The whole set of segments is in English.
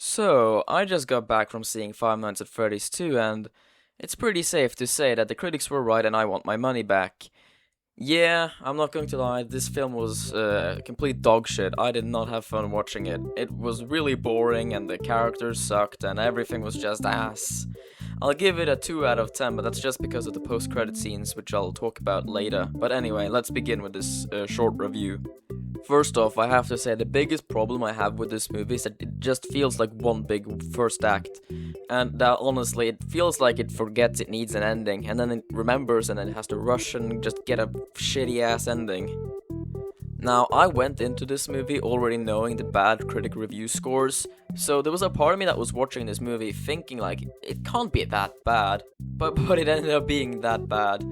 So, I just got back from seeing Five Nights at Freddy's 2, and it's pretty safe to say that the critics were right and I want my money back. Yeah, I'm not going to lie, this film was complete dog shit. I did not have fun watching it. It was really boring, and the characters sucked, and everything was just ass. I'll give it a 2 out of 10, but that's just because of the post-credit scenes, which I'll talk about later. But anyway, let's begin with this short review. First off, I have to say the biggest problem I have with this movie is that it just feels like one big first act. And that honestly, it feels like it forgets it needs an ending, and then it remembers and then it has to rush and just get a shitty ass ending. Now, I went into this movie already knowing the bad critic review scores, so there was a part of me that was watching this movie thinking like, it can't be that bad, but it ended up being that bad.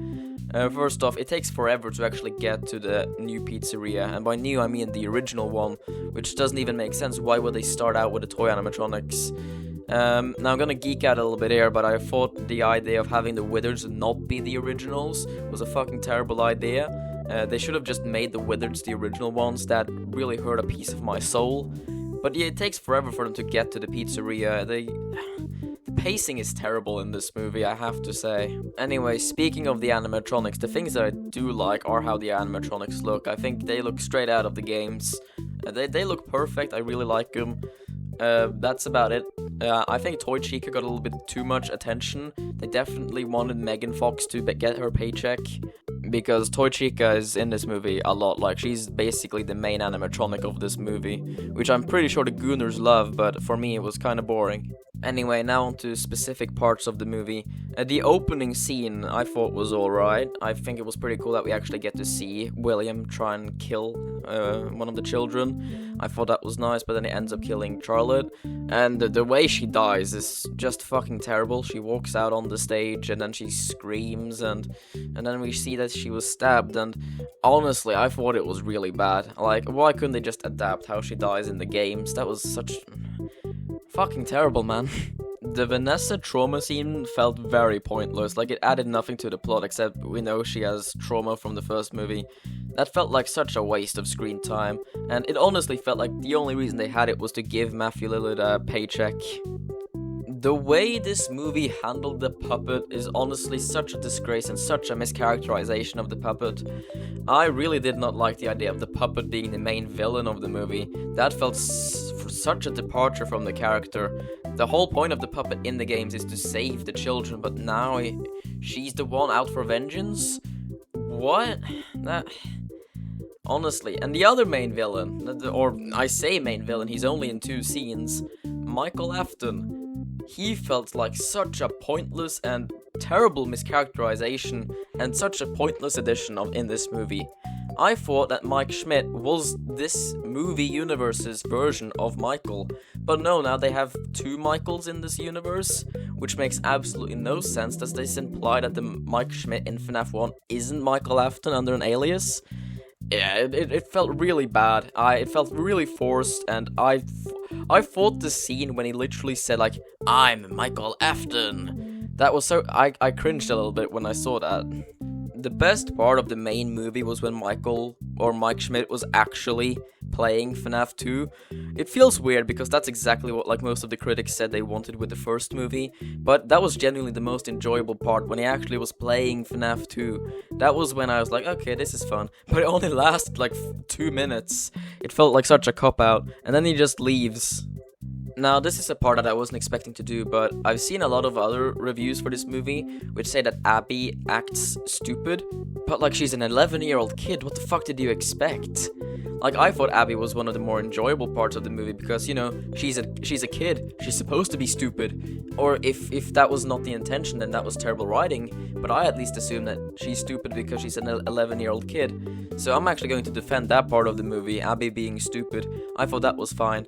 First off, it takes forever to actually get to the new pizzeria, and by new I mean the original one, which doesn't even make sense. Why would they start out with the toy animatronics? Now I'm gonna geek out a little bit here, but I thought the idea of having the Wizards not be the originals was a fucking terrible idea. They should have just made the Wizards the original ones. That really hurt a piece of my soul. But yeah, it takes forever for them to get to the pizzeria. The pacing is terrible in this movie, I have to say. Anyway, speaking of the animatronics, the things that I do like are how the animatronics look. I think they look straight out of the games. They look perfect, I really like them. That's about it. I think Toy Chica got a little bit too much attention. They definitely wanted Megan Fox to get her paycheck, because Toy Chica is in this movie a lot. Like, she's basically the main animatronic of this movie, which I'm pretty sure the Gooners love, but for me it was kinda boring. Anyway, now on to specific parts of the movie. The opening scene I thought was alright. I think it was pretty cool that we actually get to see William try and kill one of the children. I thought that was nice, but then he ends up killing Charlotte. And the way she dies is just fucking terrible. She walks out on the stage and then she screams, and then we see that she was stabbed, and honestly, I thought it was really bad. Like, why couldn't they just adapt how she dies in the games? That was such fucking terrible, man. The Vanessa trauma scene felt very pointless. Like, it added nothing to the plot except we know she has trauma from the first movie. That felt like such a waste of screen time, and it honestly felt like the only reason they had it was to give Matthew Lillard a paycheck. The way this movie handled the puppet is honestly such a disgrace and such a mischaracterization of the puppet. I really did not like the idea of the puppet being the main villain of the movie. That felt such a departure from the character. The whole point of the puppet in the games is to save the children, but now she's the one out for vengeance? What? That... Honestly, and the other main villain, or I say main villain, he's only in 2 scenes, Michael Afton. He felt like such a pointless and terrible mischaracterization and such a pointless addition in this movie. I thought that Mike Schmidt was this movie universe's version of Michael, but no, now they have 2 Michaels in this universe, which makes absolutely no sense. Does this imply that the Mike Schmidt in FNAF 1 isn't Michael Afton under an alias? Yeah, it felt really bad. It felt really forced, and I thought the scene when he literally said, like, "I'm Michael Afton," that was so... I cringed a little bit when I saw that. The best part of the main movie was when Mike Schmidt was actually playing FNAF 2. It feels weird because that's exactly what like most of the critics said they wanted with the first movie, but that was genuinely the most enjoyable part, when he actually was playing FNAF 2. That was when I was like, okay, this is fun, but it only lasted like 2 minutes. It felt like such a cop-out, and then he just leaves. Now, this is a part that I wasn't expecting to do, but I've seen a lot of other reviews for this movie which say that Abby acts stupid, but like, she's an 11-year-old kid. What the fuck did you expect? Like, I thought Abby was one of the more enjoyable parts of the movie because, you know, she's a kid. She's supposed to be stupid. Or if that was not the intention, then that was terrible writing, but I at least assume that she's stupid because she's an 11-year-old kid. So I'm actually going to defend that part of the movie, Abby being stupid. I thought that was fine.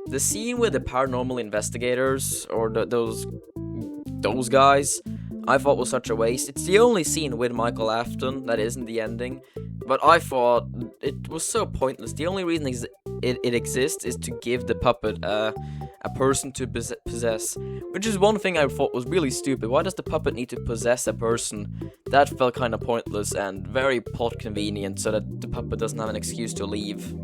The scene with the paranormal investigators, or those guys, I thought was such a waste. It's the only scene with Michael Afton that isn't the ending, but I thought it was so pointless. The only reason it exists is to give the puppet a person to possess, which is one thing I thought was really stupid. Why does the puppet need to possess a person? That felt kind of pointless and very plot convenient so that the puppet doesn't have an excuse to leave.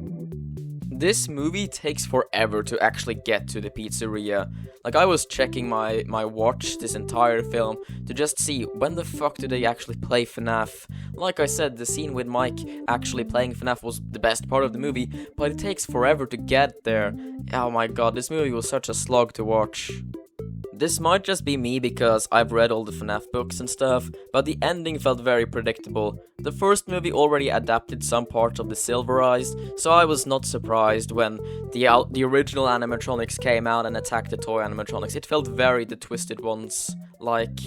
This movie takes forever to actually get to the pizzeria. Like, I was checking my watch this entire film to just see when the fuck do they actually play FNAF. Like I said, the scene with Mike actually playing FNAF was the best part of the movie, but it takes forever to get there. Oh my god, this movie was such a slog to watch. This might just be me because I've read all the FNAF books and stuff, but the ending felt very predictable. The first movie already adapted some parts of the Silverized, so I was not surprised when the original animatronics came out and attacked the toy animatronics. It felt very the Twisted Ones like.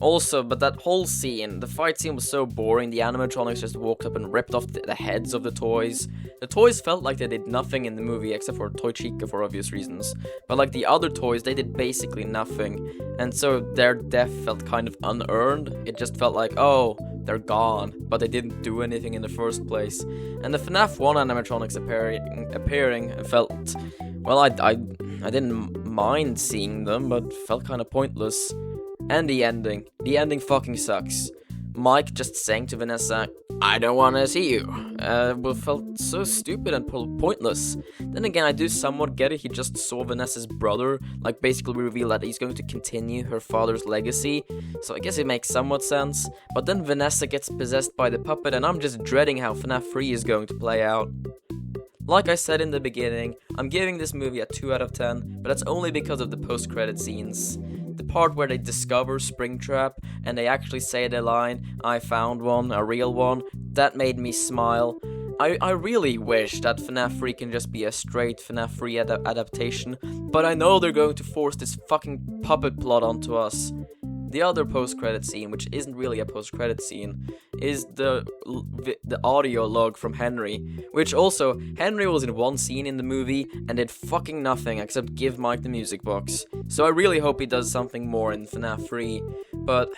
Also, but that whole scene, the fight scene was so boring, the animatronics just walked up and ripped off the heads of the toys. The toys felt like they did nothing in the movie except for Toy Chica for obvious reasons. But like the other toys, they did basically nothing. And so their death felt kind of unearned. It just felt like, oh, they're gone, but they didn't do anything in the first place. And the FNAF 1 animatronics appearing felt, well, I didn't mind seeing them, but felt kind of pointless. And the ending fucking sucks. Mike just saying to Vanessa, "I don't want to see you," felt so stupid and pointless. Then again, I do somewhat get it. He just saw Vanessa's brother, like, basically reveal that he's going to continue her father's legacy, so I guess it makes somewhat sense. But then Vanessa gets possessed by the puppet, and I'm just dreading how FNAF 3 is going to play out. Like I said in the beginning, I'm giving this movie a 2 out of 10, but that's only because of the post-credit scenes. The part where they discover Springtrap and they actually say the line, "I found one, a real one," that made me smile. I really wish that FNAF 3 can just be a straight FNAF 3 adaptation, but I know they're going to force this fucking puppet plot onto us. The other post-credit scene, which isn't really a post-credit scene, is the audio log from Henry, which also, Henry was in one scene in the movie and did fucking nothing except give Mike the music box. So I really hope he does something more in FNAF 3, but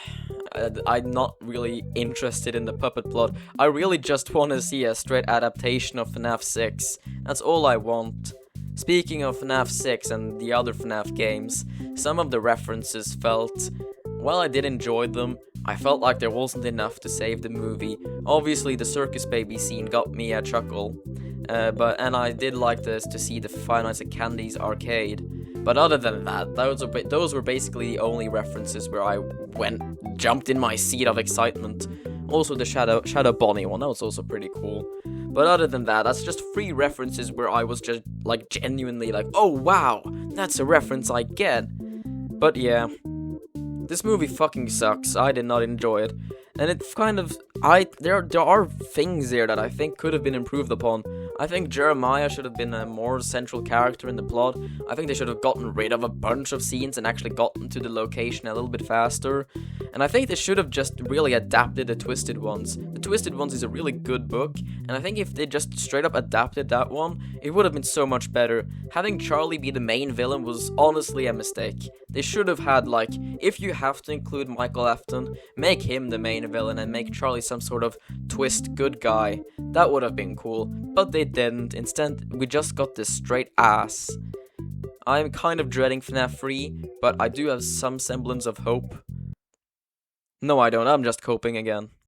I'm not really interested in the puppet plot. I really just want to see a straight adaptation of FNAF 6. That's all I want. Speaking of FNAF 6 and the other FNAF games, some of the references felt, while I did enjoy them, I felt like there wasn't enough to save the movie. Obviously, the circus baby scene got me a chuckle, and I did like to see the Five Nights at Candy's arcade. But other than that, those were basically the only references where I jumped in my seat of excitement. Also, the Shadow Bonnie one, that was also pretty cool. But other than that, that's just 3 references where I was just, like, genuinely like, oh wow, that's a reference I get. But yeah. This movie fucking sucks. I did not enjoy it. And it's kind of, there are things there that I think could have been improved upon. I think Jeremiah should have been a more central character in the plot. I think they should have gotten rid of a bunch of scenes and actually gotten to the location a little bit faster. And I think they should have just really adapted The Twisted Ones. The Twisted Ones is a really good book, and I think if they just straight up adapted that one, it would have been so much better. Having Charlie be the main villain was honestly a mistake. They should have had, like, if you have to include Michael Afton, make him the main villain and make Charlie some sort of twist good guy. That would have been cool, but they didn't. Instead, we just got this straight ass. I'm kind of dreading FNAF 3, but I do have some semblance of hope. No, I don't. I'm just coping again.